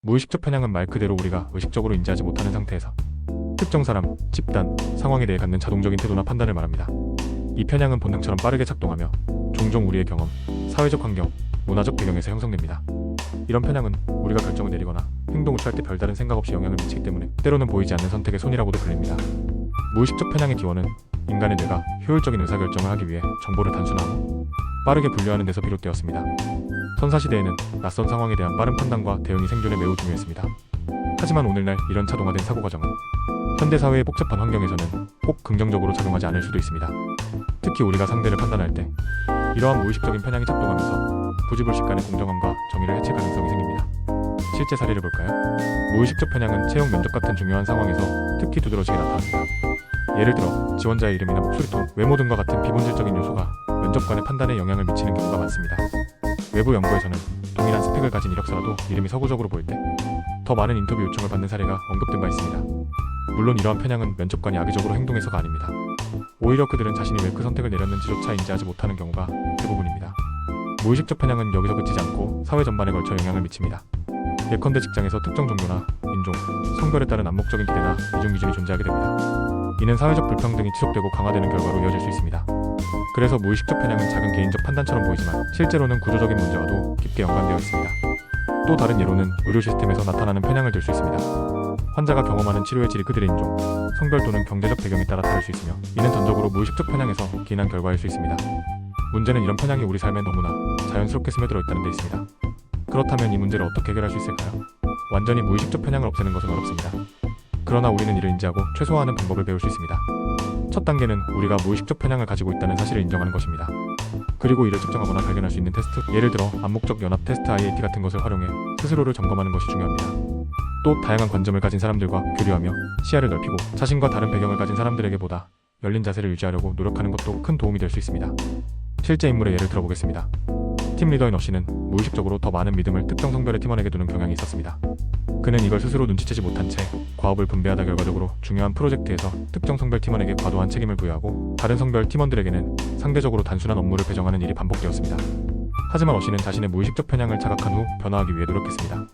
무의식적 편향은 말 그대로 우리가 의식적으로 인지하지 못하는 상태에서 특정 사람, 집단, 상황에 대해 갖는 자동적인 태도나 판단을 말합니다. 이 편향은 본능처럼 빠르게 작동하며 종종 우리의 경험, 사회적 환경, 문화적 배경에서 형성됩니다. 이런 편향은 우리가 결정을 내리거나 행동을 취할 때 별다른 생각 없이 영향을 미치기 때문에 때로는 보이지 않는 선택의 손이라고도 불립니다. 무의식적 편향의 기원은 인간의 뇌가 효율적인 의사결정을 하기 위해 정보를 단순화하고 빠르게 분류하는 데서 비롯되었습니다. 선사시대에는 낯선 상황에 대한 빠른 판단과 대응이 생존에 매우 중요했습니다. 하지만 오늘날 이런 자동화된 사고 과정은 현대사회의 복잡한 환경에서는 꼭 긍정적으로 작용하지 않을 수도 있습니다. 특히 우리가 상대를 판단할 때 이러한 무의식적인 편향이 작동하면서 부지불식 간의 공정함과 정의를 해칠 가능성이 생깁니다. 실제 사례를 볼까요? 무의식적 편향은 채용 면접 같은 중요한 상황에서 특히 두드러지게 나타납니다. 예를 들어 지원자의 이름이나 목소리톤, 외모 등과 같은 비본질적인 요소가 면접관의 판단에 영향을 미치는 경우가 많습니다. 외부 연구에서는 동일한 스펙을 가진 이력서라도 이름이 서구적으로 보일 때 더 많은 인터뷰 요청을 받는 사례가 언급된 바 있습니다. 물론 이러한 편향은 면접관이 악의적으로 행동해서가 아닙니다. 오히려 그들은 자신이 왜 그 선택을 내렸는지조차 인지하지 못하는 경우가 대부분입니다. 무의식적 편향은 여기서 그치지 않고 사회 전반에 걸쳐 영향을 미칩니다. 예컨대 직장에서 특정 종교나 인종, 성별에 따른 암묵적인 기대나 이중 기준이 존재하게 됩니다. 이는 사회적 불평등이 지속되고 강화되는 결과로 이어질 수 있습니다. 그래서 무의식적 편향은 작은 개인적 판단처럼 보이지만 실제로는 구조적인 문제와도 깊게 연관되어 있습니다. 또 다른 예로는 의료 시스템에서 나타나는 편향을 들 수 있습니다. 환자가 경험하는 치료의 질이 그들의 인종, 성별 또는 경제적 배경에 따라 다를 수 있으며 이는 전적으로 무의식적 편향에서 기인한 결과일 수 있습니다. 문제는 이런 편향이 우리 삶에 너무나 자연스럽게 스며들어 있다는 데 있습니다. 그렇다면 이 문제를 어떻게 해결할 수 있을까요? 완전히 무의식적 편향을 없애는 것은 어렵습니다. 그러나 우리는 이를 인지하고 최소화하는 방법을 배울 수 있습니다. 첫 단계는 우리가 무의식적 편향을 가지고 있다는 사실을 인정하는 것입니다. 그리고 이를 측정하거나 발견할 수 있는 테스트, 예를 들어 암묵적 연합 테스트 IAT 같은 것을 활용해 스스로를 점검하는 것이 중요합니다. 또 다양한 관점을 가진 사람들과 교류하며 시야를 넓히고 자신과 다른 배경을 가진 사람들에게 보다 열린 자세를 유지하려고 노력하는 것도 큰 도움이 될 수 있습니다. 실제 인물의 예를 들어보겠습니다. 팀 리더인 어씨는 무의식적으로 더 많은 믿음을 특정 성별의 팀원에게 두는 경향이 있었습니다. 그는 이걸 스스로 눈치채지 못한 채 과업을 분배하다 결과적으로 중요한 프로젝트에서 특정 성별 팀원에게 과도한 책임을 부여하고 다른 성별 팀원들에게는 상대적으로 단순한 업무를 배정하는 일이 반복되었습니다. 하지만 어씨는 자신의 무의식적 편향을 자각한 후 변화하기 위해 노력했습니다.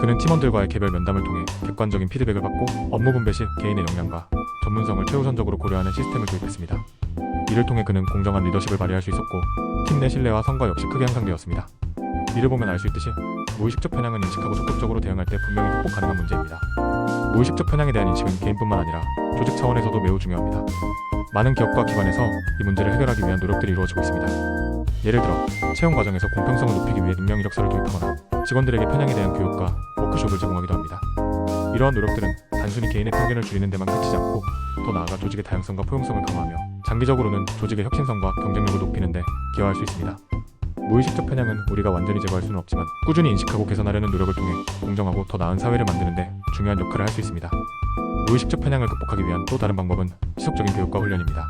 그는 팀원들과의 개별 면담을 통해 객관적인 피드백을 받고 업무 분배 시 개인의 역량과 전문성을 최우선적으로 고려하는 시스템을 도입했습니다. 이를 통해 그는 공정한 리더십을 발휘할 수 있었고 팀 내 신뢰와 성과 역시 크게 향상되었습니다. 이를 보면 알 수 있듯이 무의식적 편향은 인식하고 적극적으로 대응할 때 분명히 극복 가능한 문제입니다. 무의식적 편향에 대한 인식은 개인뿐만 아니라 조직 차원에서도 매우 중요합니다. 많은 기업과 기관에서 이 문제를 해결하기 위한 노력들이 이루어지고 있습니다. 예를 들어 채용 과정에서 공평성을 높이기 위해 능력 이력서를 도입하거나 직원들에게 편향에 대한 교육과 워크숍을 제공하기도 합니다. 이러한 노력들은 단순히 개인의 편견을 줄이는 데만 그치지 않고 더 나아가 조직의 다양성과 포용성을 강화하며 장기적으로는 조직의 혁신성과 경쟁력을 높이는 데 기여할 수 있습니다. 무의식적 편향은 우리가 완전히 제거할 수는 없지만 꾸준히 인식하고 개선하려는 노력을 통해 공정하고 더 나은 사회를 만드는 데 중요한 역할을 할 수 있습니다. 무의식적 편향을 극복하기 위한 또 다른 방법은 지속적인 교육과 훈련입니다.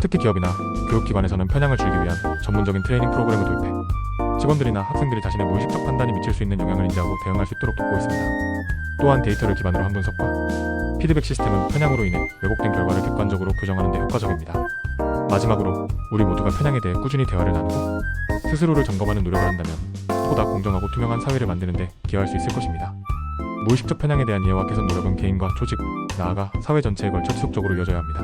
특히 기업이나 교육기관에서는 편향을 줄이기 위한 전문적인 트레이닝 프로그램을 도입해 직원들이나 학생들이 자신의 무의식적 판단이 미칠 수 있는 영향을 인지하고 대응할 수 있도록 돕고 있습니다. 또한 데이터를 기반으로 한 분석과 피드백 시스템은 편향으로 인해 왜곡된 결과를 객관적으로 교정하는 데 효과적입니다. 마지막으로 우리 모두가 편향에 대해 꾸준히 대화를 나누고 스스로를 점검하는 노력을 한다면 보다 공정하고 투명한 사회를 만드는 데 기여할 수 있을 것입니다. 무의식적 편향에 대한 이해와 개선 노력은 개인과 조직, 나아가 사회 전체에 걸쳐 지속적으로 이어져야 합니다.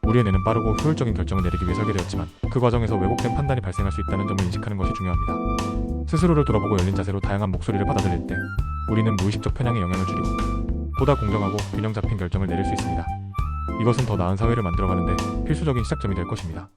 우리의 뇌는 빠르고 효율적인 결정을 내리기 위해 설계되었지만 그 과정에서 왜곡된 판단이 발생할 수 있다는 점을 인식하는 것이 중요합니다. 스스로를 돌아보고 열린 자세로 다양한 목소리를 받아들일 때 우리는 무의식적 편향의 영향을 줄이고 보다 공정하고 균형 잡힌 결정을 내릴 수 있습니다. 이것은 더 나은 사회를 만들어가는 데 필수적인 시작점이 될 것입니다.